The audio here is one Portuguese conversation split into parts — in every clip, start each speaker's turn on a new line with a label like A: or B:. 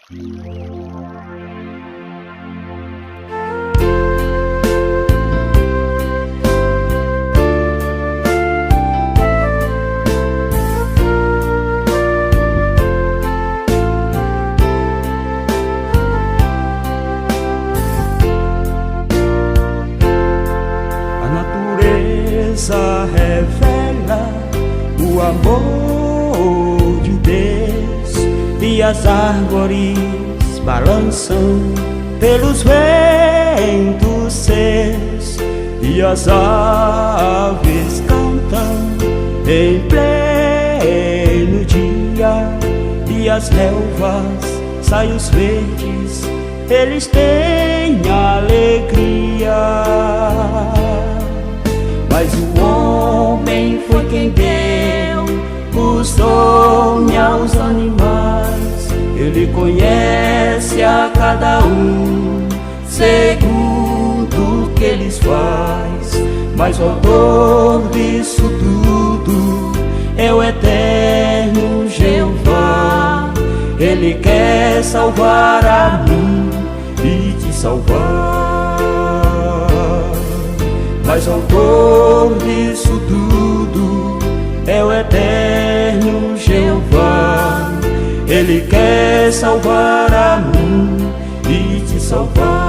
A: A natureza revela o amor de Deus, e as árvores balançam pelos ventos seus, e as aves cantam em pleno dia, e as relvas, saios verdes, eles têm alegria. Mas o homem foi quem deu os nomes aos animais. Ele conhece a cada um segundo o que eles faz. Mas o autor disso tudo é o eterno Jeová. Ele quer salvar a mim e te salvar. Mas o autor disso tudo é o eterno Jeová. Ele quer salvar a mim e te salvar.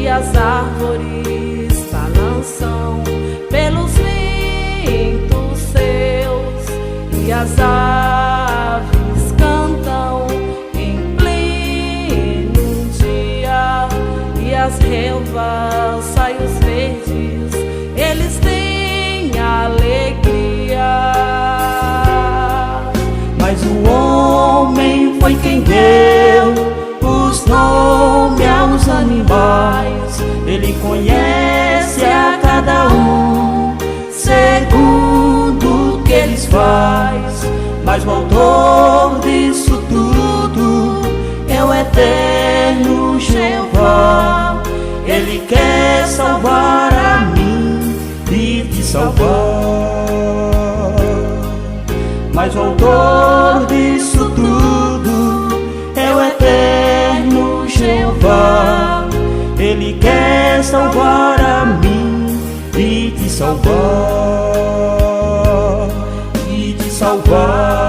B: As árvores balançam pelos ventos seus, e as aves cantam em pleno dia, e as relvas, saios verdes, eles têm alegria.
A: Mas o homem foi quem deu os nomes aos animais. Ele conhece a cada um segundo o que eles faz. Mas o autor disso tudo é o eterno Jeová. Ele quer salvar a mim e te salvar. Mas o autor disso tudo é o eterno Jeová. Ele quer salvar a mim e te salvar, e te salvar.